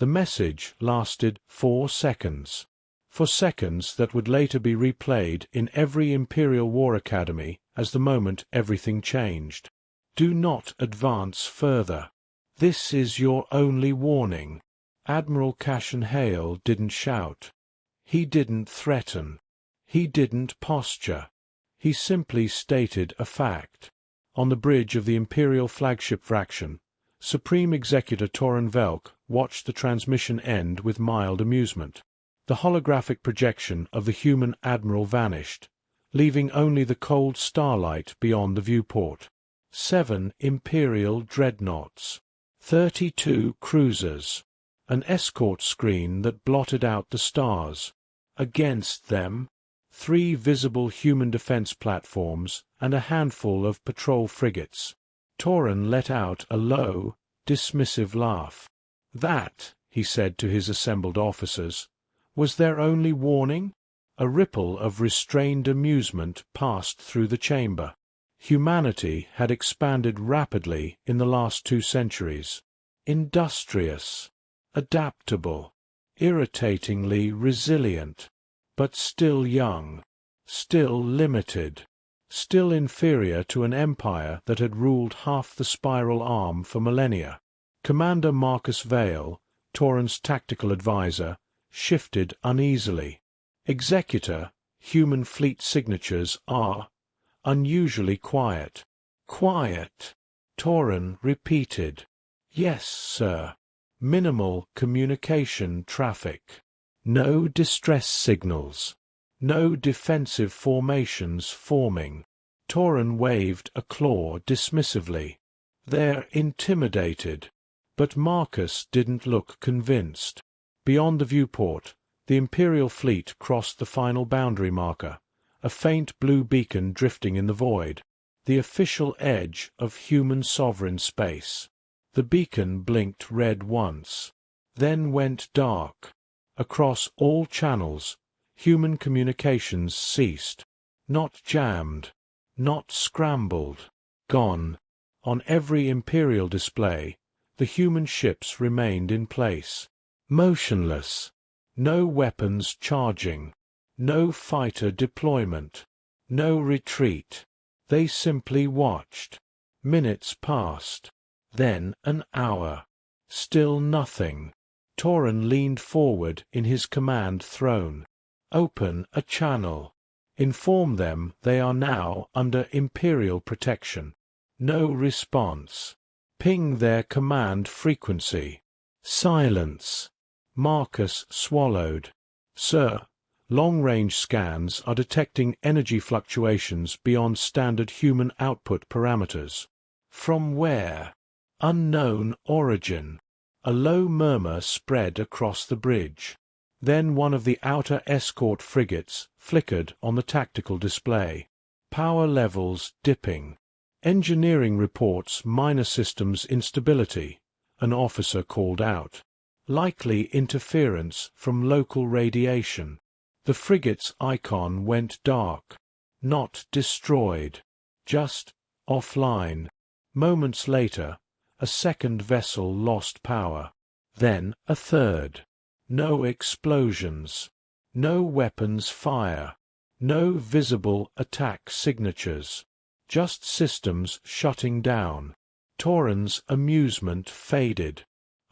The message lasted 4 seconds. For seconds that would later be replayed in every Imperial War Academy as the moment everything changed. Do not advance further. This is your only warning. Admiral Cashin Hale didn't shout. He didn't threaten. He didn't posture. He simply stated a fact. On the bridge of the Imperial flagship Vraction, Supreme Executor Torin Velk watched the transmission end with mild amusement. The holographic projection of the human admiral vanished, leaving only the cold starlight beyond the viewport. 7 Imperial dreadnoughts. 32 cruisers. An escort screen that blotted out the stars. Against them, 3 visible human defense platforms and a handful of patrol frigates. Torin let out a low, dismissive laugh. That, he said to his assembled officers, was their only warning? A ripple of restrained amusement passed through the chamber. Humanity had expanded rapidly in the last 2 centuries. Industrious, adaptable, irritatingly resilient, but still young, still limited, still inferior to an empire that had ruled half the spiral arm for millennia. Commander Marcus Vale, Torin's tactical advisor, shifted uneasily. Executor, human fleet signatures are unusually quiet. Quiet, Torin repeated. Yes, sir. Minimal communication traffic. No distress signals. No defensive formations forming. Torin waved a claw dismissively. They're intimidated. But Marcus didn't look convinced. Beyond the viewport, the Imperial fleet crossed the final boundary marker, a faint blue beacon drifting in the void, the official edge of human sovereign space. The beacon blinked red once, then went dark. Across all channels, human communications ceased. Not jammed, not scrambled, gone. On every Imperial display, the human ships remained in place, motionless. No weapons charging, no fighter deployment, no retreat. They simply watched. Minutes passed. Then an hour. Still nothing. Torin leaned forward in his command throne. Open a channel. Inform them they are now under Imperial protection. No response. Ping their command frequency. Silence. Marcus swallowed. Sir, long-range scans are detecting energy fluctuations beyond standard human output parameters. From where? Unknown origin. A low murmur spread across the bridge. Then one of the outer escort frigates flickered on the tactical display. Power levels dipping. Engineering reports minor systems instability, an officer called out. Likely interference from local radiation. The frigate's icon went dark. Not destroyed. Just offline. Moments later, a second vessel lost power. Then a third. No explosions. No weapons fire. No visible attack signatures. Just systems shutting down. Torin's amusement faded.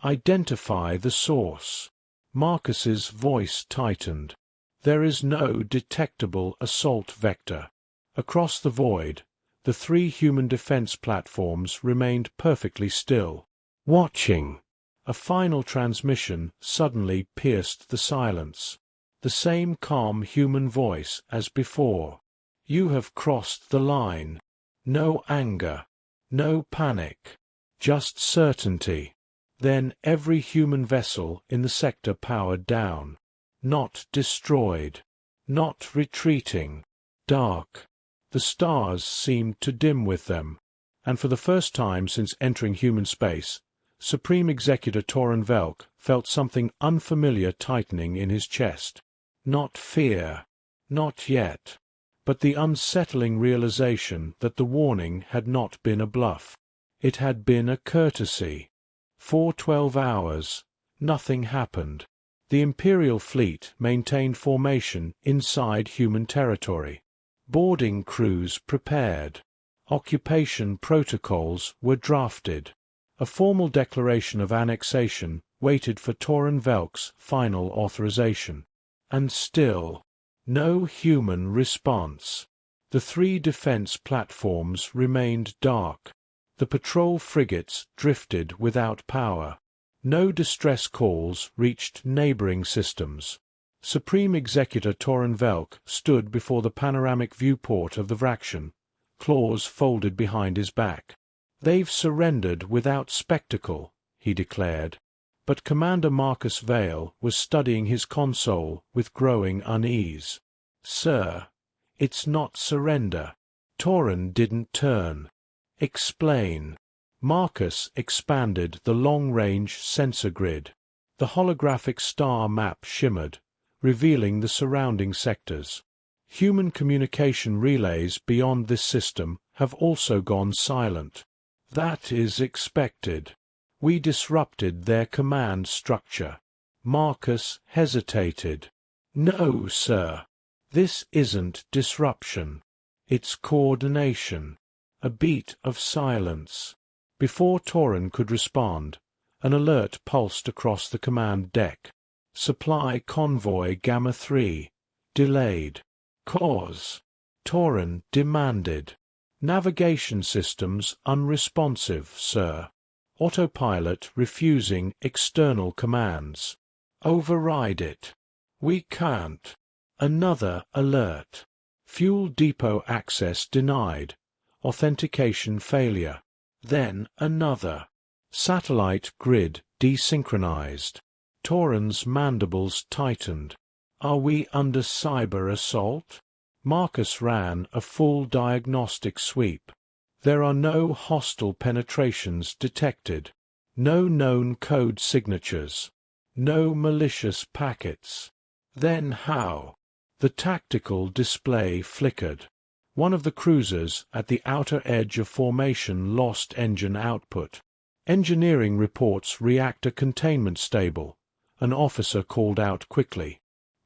Identify the source. Marcus's voice tightened. There is no detectable assault vector. Across the void, the 3 human defense platforms remained perfectly still, watching. A final transmission suddenly pierced the silence. The same calm human voice as before. You have crossed the line. No anger. No panic. Just certainty. Then every human vessel in the sector powered down. Not destroyed. Not retreating. Dark. The stars seemed to dim with them, and for the first time since entering human space, Supreme Executor Torin Velk felt something unfamiliar tightening in his chest. Not fear. Not yet. But the unsettling realization that the warning had not been a bluff. It had been a courtesy. For 12 hours, nothing happened. The Imperial fleet maintained formation inside human territory. Boarding crews prepared. Occupation protocols were drafted. A formal declaration of annexation waited for Tauren Velk's final authorization. And still, no human response. The 3 defense platforms remained dark. The patrol frigates drifted without power. No distress calls reached neighboring systems. Supreme Executor Tauren Velk stood before the panoramic viewport of the Vraxian, claws folded behind his back. "They've surrendered without spectacle," he declared. But Commander Marcus Vale was studying his console with growing unease. "Sir, it's not surrender." Tauren didn't turn. "Explain." Marcus expanded the long-range sensor grid. The holographic star map shimmered, revealing the surrounding sectors. Human communication relays beyond this system have also gone silent. "That is expected. We disrupted their command structure." Marcus hesitated. "No, sir. This isn't disruption. It's coordination." A beat of silence. Before Tauren could respond, an alert pulsed across the command deck. "Supply convoy Gamma 3. Delayed." "Cause?" Tauren demanded. "Navigation systems unresponsive, sir. Autopilot refusing external commands." "Override it." "We can't." Another alert. "Fuel depot access denied. Authentication failure." Then another. "Satellite grid desynchronized." Tauren's mandibles tightened. "Are we under cyber assault?" Marcus ran a full diagnostic sweep. "There are no hostile penetrations detected. No known code signatures. No malicious packets." "Then how?" The tactical display flickered. One of the cruisers at the outer edge of formation lost engine output. "Engineering reports reactor containment stable," an officer called out quickly.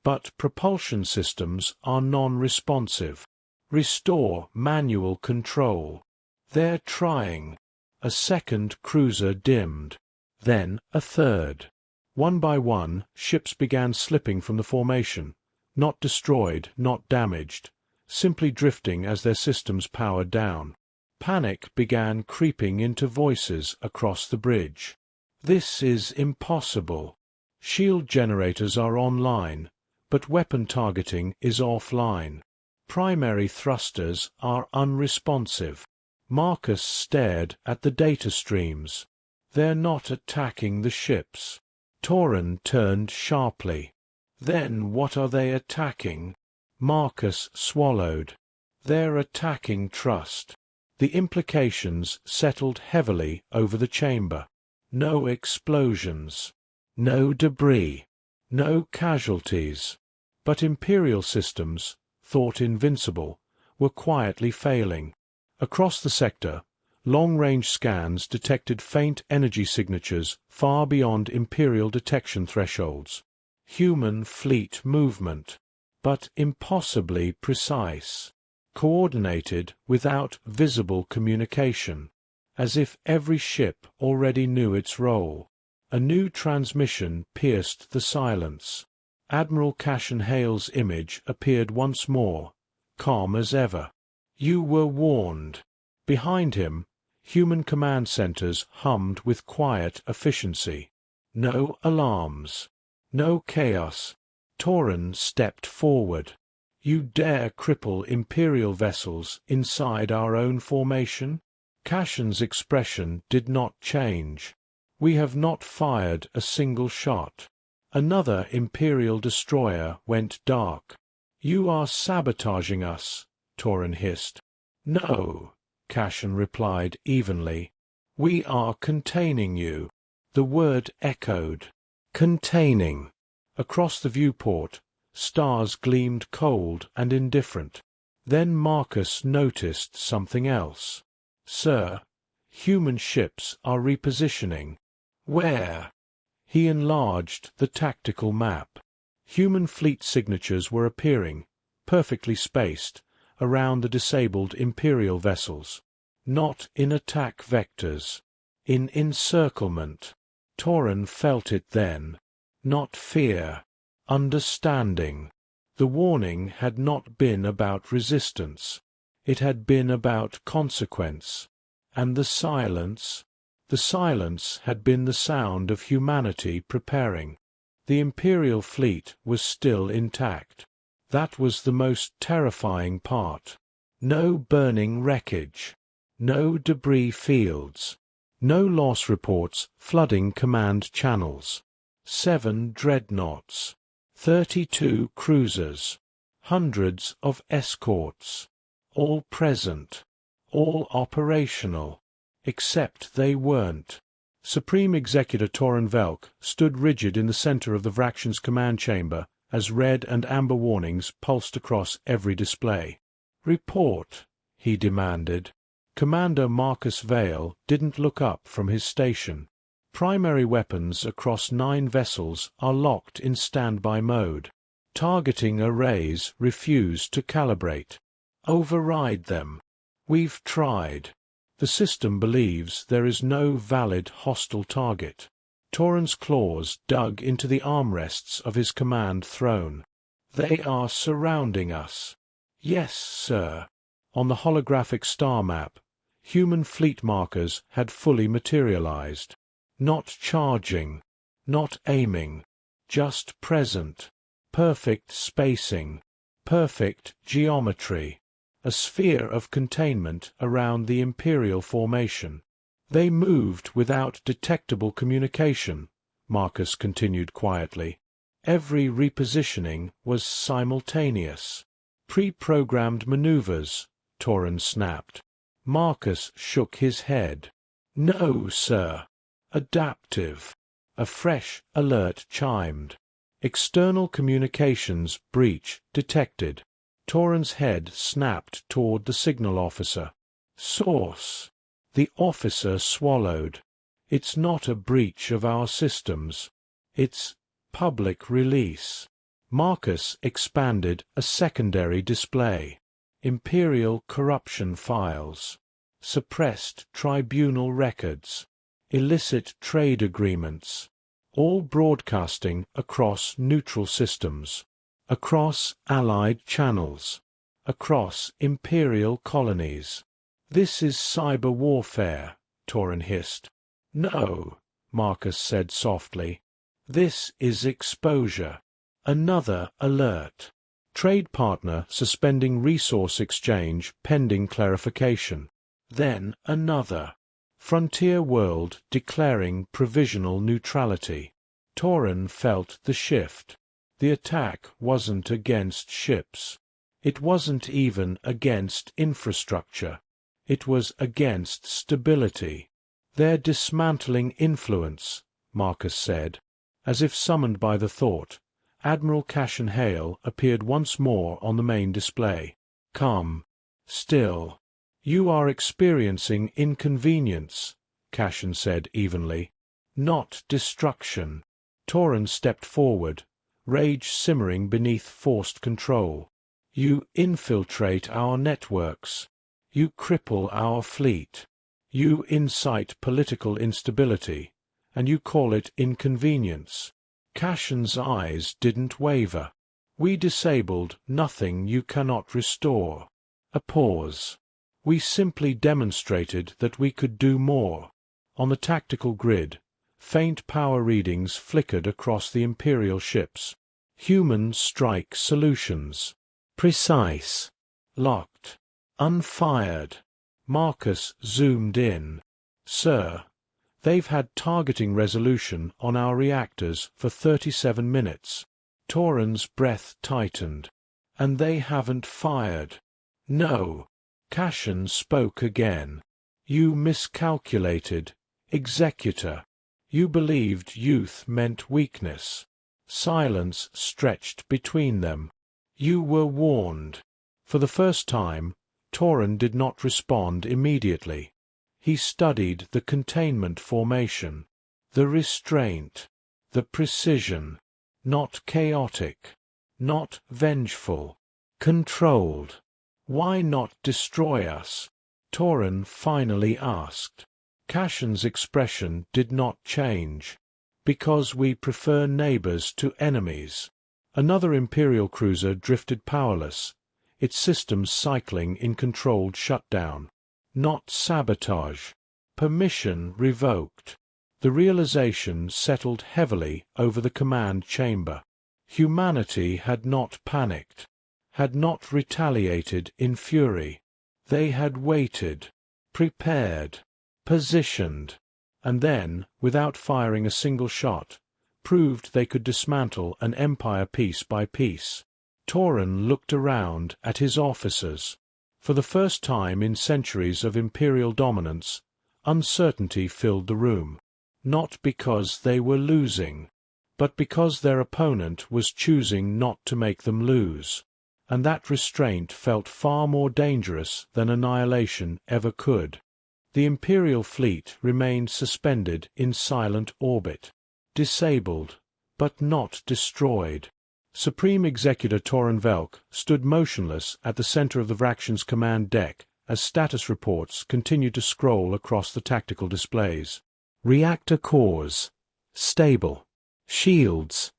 "But propulsion systems are non-responsive. Restore manual control." "They're trying." A second cruiser dimmed. Then a third. One by one, ships began slipping from the formation, not destroyed, not damaged, simply drifting as their systems powered down. Panic began creeping into voices across the bridge. "This is impossible. Shield generators are online, but weapon targeting is offline. Primary thrusters are unresponsive." Marcus stared at the data streams. "They're not attacking the ships." Tauren turned sharply. "Then what are they attacking?" Marcus swallowed. "They're attacking trust." The implications settled heavily over the chamber. No explosions. No debris. No casualties. But Imperial systems, thought invincible, were quietly failing. Across the sector, long-range scans detected faint energy signatures far beyond Imperial detection thresholds. Human fleet movement, but impossibly precise. Coordinated without visible communication, as if every ship already knew its role. A new transmission pierced the silence. Admiral Cassian Hale's image appeared once more, calm as ever. "You were warned." Behind him, human command centers hummed with quiet efficiency. No alarms. No chaos. Tauren stepped forward. "You dare cripple Imperial vessels inside our own formation?" Cassian's expression did not change. "We have not fired a single shot." Another Imperial destroyer went dark. "You are sabotaging us," Tauren hissed. "No," Cassian replied evenly. "We are containing you." The word echoed. Containing. Across the viewport, stars gleamed cold and indifferent. Then Marcus noticed something else. "Sir, human ships are repositioning." "Where?" He enlarged the tactical map. Human fleet signatures were appearing, perfectly spaced, around the disabled Imperial vessels. Not in attack vectors. In encirclement. Torin felt it then. Not fear. Understanding. The warning had not been about resistance. It had been about consequence. And the silence? The silence had been the sound of humanity preparing. The Imperial fleet was still intact. That was the most terrifying part. No burning wreckage. No debris fields. No loss reports flooding command channels. 7 dreadnoughts. 32 cruisers. Hundreds of escorts. All present. All operational. Except they weren't. Supreme Executor Torin Velk stood rigid in the center of the Vraxian's command chamber as red and amber warnings pulsed across every display. "Report," he demanded. Commander Marcus Vale didn't look up from his station. Primary weapons across 9 vessels are locked in standby mode. Targeting arrays refuse to calibrate. Override them. We've tried. The system believes there is no valid hostile target. Torin's claws dug into the armrests of his command throne. They are surrounding us. Yes, sir. On the holographic star map, human fleet markers had fully materialized. Not charging, not aiming, just present. Perfect spacing, perfect geometry. A sphere of containment around the Imperial formation. They moved without detectable communication, Marcus continued quietly. Every repositioning was simultaneous. Pre-programmed maneuvers, Torin snapped. Marcus shook his head. No, sir. Adaptive. A fresh alert chimed. External communications breach detected. Torin's head snapped toward the signal officer. Source. The officer swallowed. It's not a breach of our systems. It's public release. Marcus expanded a secondary display. Imperial corruption files. Suppressed tribunal records. Illicit trade agreements. All broadcasting across neutral systems. Across Allied channels. Across Imperial colonies. This is cyber warfare, Torin hissed. No, Marcus said softly. This is exposure. Another alert. Trade partner suspending resource exchange pending clarification. Then another. Frontier world declaring provisional neutrality. Torin felt the shift. The attack wasn't against ships. It wasn't even against infrastructure. It was against stability. They're dismantling influence, Marcus said. As if summoned by the thought, Admiral Cassian Hale appeared once more on the main display. Come. Still. You are experiencing inconvenience, Cassian said evenly. Not destruction. Torin stepped forward, rage simmering beneath forced control. You infiltrate our networks. You cripple our fleet. You incite political instability, and you call it inconvenience. Cassian's eyes didn't waver. We disabled nothing you cannot restore. A pause. We simply demonstrated that we could do more. On the tactical grid, faint power readings flickered across the Imperial ships. Human strike solutions. Precise. Locked. Unfired. Marcus zoomed in. Sir, they've had targeting resolution on our reactors for 37 minutes. Torin's breath tightened. And they haven't fired. No. Cassian spoke again. You miscalculated, Executor. You believed youth meant weakness. Silence stretched between them. You were warned. For the first time, Torin did not respond immediately. He studied the containment formation, the restraint, The precision. Not chaotic. Not vengeful. Controlled. Why not destroy us? Torin finally asked. Cashin's expression did not change. Because we prefer neighbors to enemies. Another Imperial cruiser drifted powerless, its systems cycling in controlled shutdown. Not sabotage. Permission revoked. The realization settled heavily over the command chamber. Humanity had not panicked, had not retaliated in fury. They had waited, prepared, positioned, and then, without firing a single shot, proved they could dismantle an empire piece by piece. Torin looked around at his officers. For the first time in centuries of Imperial dominance, uncertainty filled the room. Not because they were losing, but because their opponent was choosing not to make them lose. And that restraint felt far more dangerous than annihilation ever could. The Imperial fleet remained suspended in silent orbit. Disabled, but not destroyed. Supreme Executor Torin Velk stood motionless at the center of the Vraxian's command deck as status reports continued to scroll across the tactical displays. Reactor cores. Stable. Shields.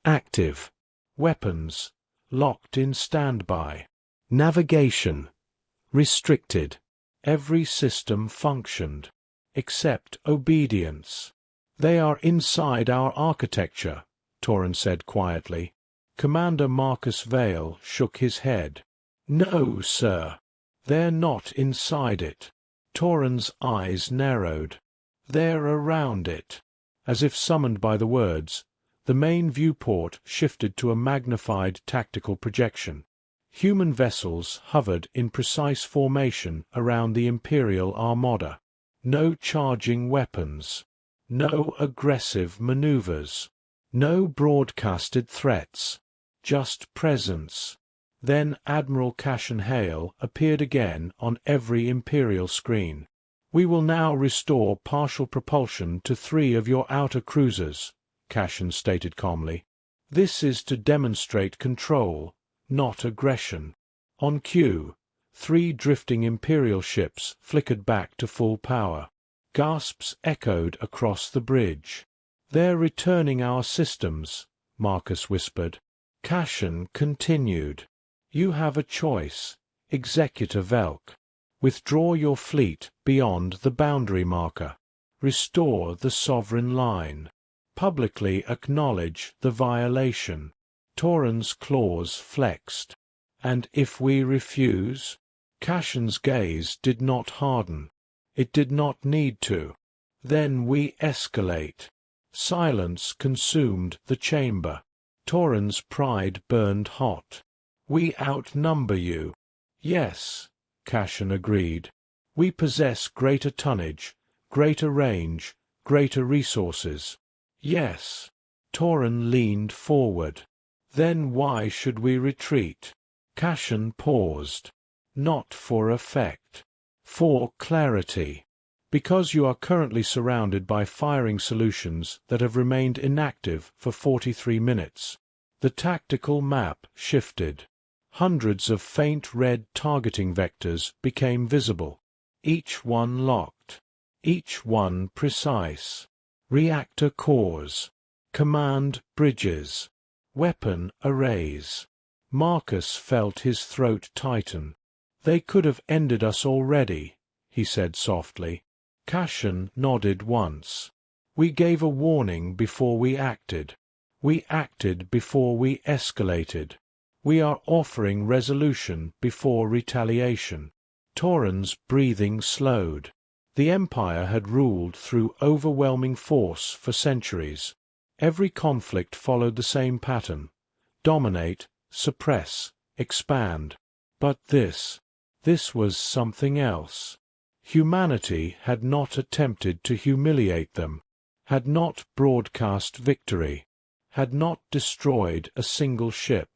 Active. Weapons. Locked in standby. Navigation. Restricted. Every system functioned. Except obedience. They are inside our architecture, Torin said quietly. Commander Marcus Vale shook his head. No, sir. They're not inside it. Torin's eyes narrowed. They're around it. As if summoned by the words, the main viewport shifted to a magnified tactical projection. Human vessels hovered in precise formation around the Imperial Armada. No charging weapons. No aggressive maneuvers. No broadcasted threats. Just presence. Then Admiral Cashin Hale appeared again on every Imperial screen. We will now restore partial propulsion to 3 of your outer cruisers, Cashin stated calmly. This is to demonstrate control, not aggression. On cue, 3 drifting Imperial ships flickered back to full power. Gasps echoed across the bridge. They're returning our systems, Marcus whispered. Cashin continued. You have a choice, Executor Velk. Withdraw your fleet beyond the boundary marker. Restore the sovereign line. Publicly acknowledge the violation. Torin's claws flexed. And if we refuse? Cashin's gaze did not harden. It did not need to. Then we escalate. Silence consumed the chamber. Torin's pride burned hot. We outnumber you. Yes, Cashin agreed. We possess greater tonnage, greater range, greater resources. Yes. Torin leaned forward. Then why should we retreat? Cashin paused. Not for effect. For clarity. Because you are currently surrounded by firing solutions that have remained inactive for 43 minutes. The tactical map shifted. Hundreds of faint red targeting vectors became visible. Each one locked. Each one precise. Reactor cores. Command bridges. Weapon arrays. Marcus felt his throat tighten. They could have ended us already, he said softly. Cashin nodded once. We gave a warning before we acted. We acted before we escalated. We are offering resolution before retaliation. Torin's breathing slowed. The Empire had ruled through overwhelming force for centuries. Every conflict followed the same pattern. Dominate, suppress, expand. But this was something else. Humanity had not attempted to humiliate them, had not broadcast victory, had not destroyed a single ship.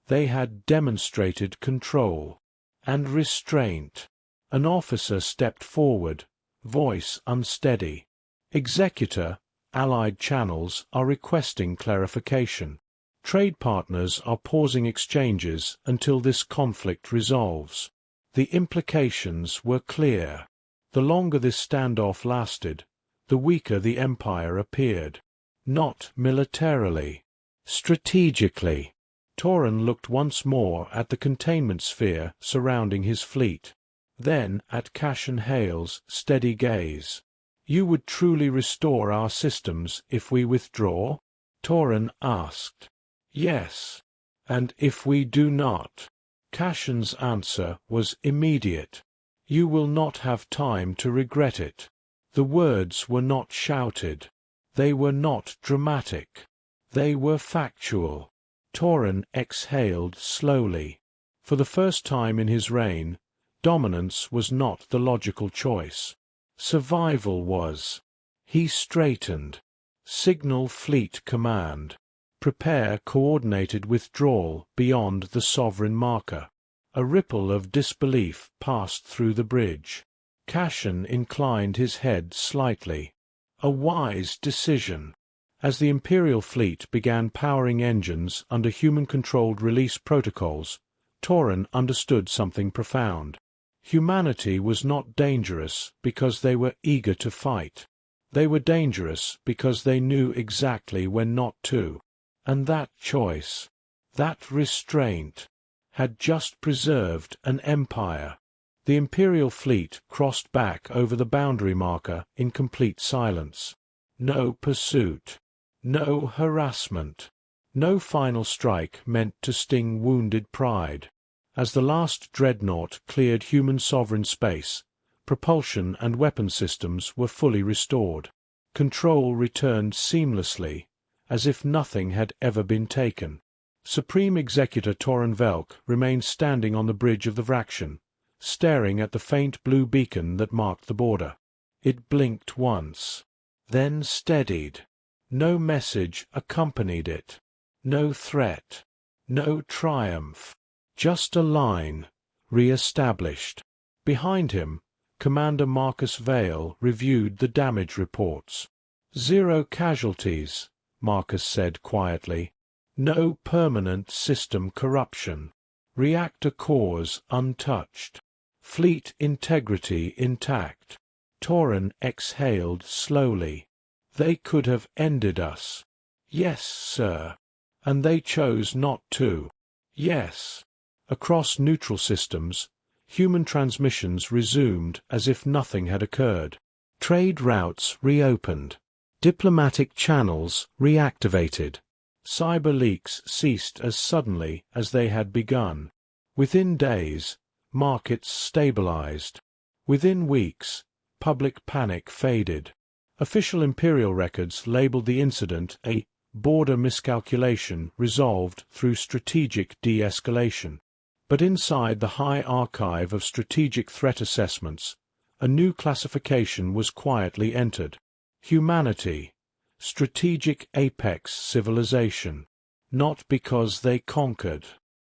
They had demonstrated control and restraint. An officer stepped forward, voice unsteady. Executor, allied channels are requesting clarification. Trade partners are pausing exchanges until this conflict resolves. The implications were clear. The longer this standoff lasted, the weaker the empire appeared. Not militarily. Strategically. Torren looked once more at the containment sphere surrounding his fleet. Then at Cashen Hale's steady gaze. "You would truly restore our systems if we withdraw?" Torren asked. "Yes. And if we do not?" Cashen's answer was immediate. "You will not have time to regret it." The words were not shouted. They were not dramatic. They were factual. Torren exhaled slowly. For the first time in his reign, dominance was not the logical choice. Survival was. He straightened. Signal Fleet Command. Prepare coordinated withdrawal beyond the sovereign marker. A ripple of disbelief passed through the bridge. Cashen inclined his head slightly. A wise decision. As the Imperial fleet began powering engines under human-controlled release protocols, Torren understood something profound. Humanity was not dangerous because they were eager to fight. They were dangerous because they knew exactly when not to. And that choice, that restraint, had just preserved an empire. The Imperial fleet crossed back over the boundary marker in complete silence. No pursuit. No harassment. No final strike meant to sting wounded pride. As the last dreadnought cleared human sovereign space, propulsion and weapon systems were fully restored. Control returned seamlessly, as if nothing had ever been taken. Supreme Executor Torren Velk remained standing on the bridge of the Vraction, staring at the faint blue beacon that marked the border. It blinked once, then steadied. No message accompanied it. No threat. No triumph. Just a line, re-established. Behind him, Commander Marcus Vale reviewed the damage reports. 0 casualties, Marcus said quietly. No permanent system corruption. Reactor cores untouched. Fleet integrity intact. Torren exhaled slowly. They could have ended us. Yes, sir. And they chose not to. Yes. Across neutral systems, human transmissions resumed as if nothing had occurred. Trade routes reopened. Diplomatic channels reactivated. Cyber leaks ceased as suddenly as they had begun. Within days, markets stabilized. Within weeks, public panic faded. Official Imperial records labeled the incident a border miscalculation resolved through strategic de-escalation. But inside the high archive of strategic threat assessments, a new classification was quietly entered. Humanity. Strategic apex civilization. Not because they conquered.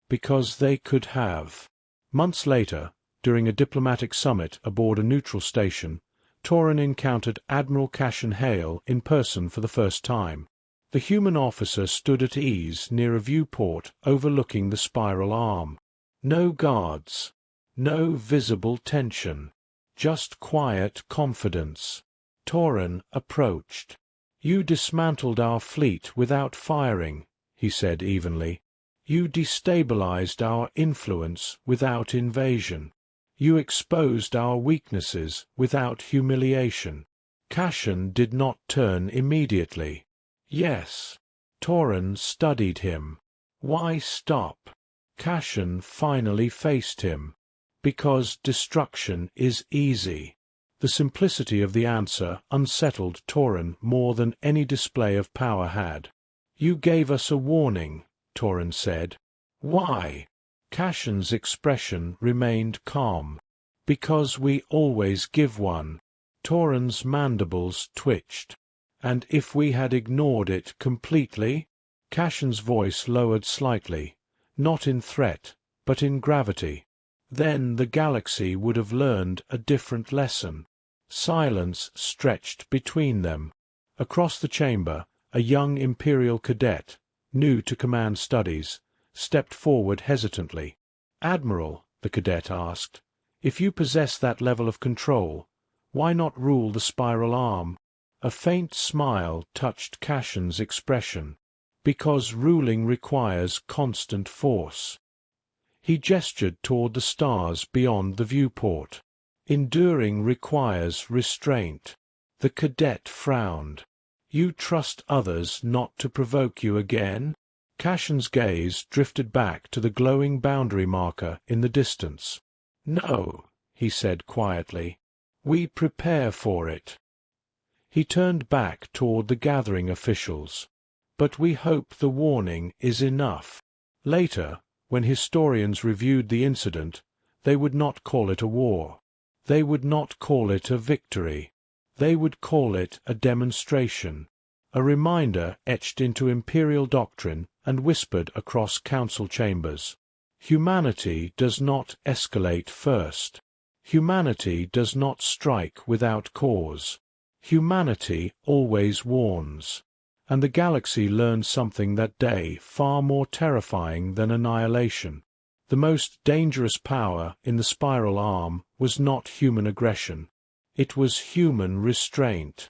Because they could have. Months later, during a diplomatic summit aboard a neutral station, Torren encountered Admiral Cashen Hale in person for the first time. The human officer stood at ease near a viewport overlooking the spiral arm. No guards. No visible tension. Just quiet confidence. Torren approached. "You dismantled our fleet without firing," he said evenly. "You destabilized our influence without invasion. You exposed our weaknesses without humiliation." Cashen did not turn immediately. Yes. Torren studied him. Why stop? Cashen finally faced him. Because destruction is easy. The simplicity of the answer unsettled Torren more than any display of power had. "You gave us a warning," Torren said. "Why?" Cashen's expression remained calm. "Because we always give one." Torren's mandibles twitched. "And if we had ignored it completely?" Cashen's voice lowered slightly, not in threat, but in gravity. "Then the galaxy would have learned a different lesson." Silence stretched between them. Across the chamber, a young Imperial cadet, new to command studies, stepped forward hesitantly. "Admiral," the cadet asked, "if you possess that level of control, why not rule the spiral arm?" A faint smile touched Cassion's expression. "Because ruling requires constant force." He gestured toward the stars beyond the viewport. "Enduring requires restraint." The cadet frowned. "You trust others not to provoke you again?" Cassion's gaze drifted back to the glowing boundary marker in the distance. "No," he said quietly. "We prepare for it." He turned back toward the gathering officials. "But we hope the warning is enough." Later, when historians reviewed the incident, they would not call it a war. They would not call it a victory. They would call it a demonstration, a reminder etched into imperial doctrine and whispered across council chambers. Humanity does not escalate first. Humanity does not strike without cause. Humanity always warns. And the galaxy learned something that day far more terrifying than annihilation. The most dangerous power in the spiral arm was not human aggression. It was human restraint.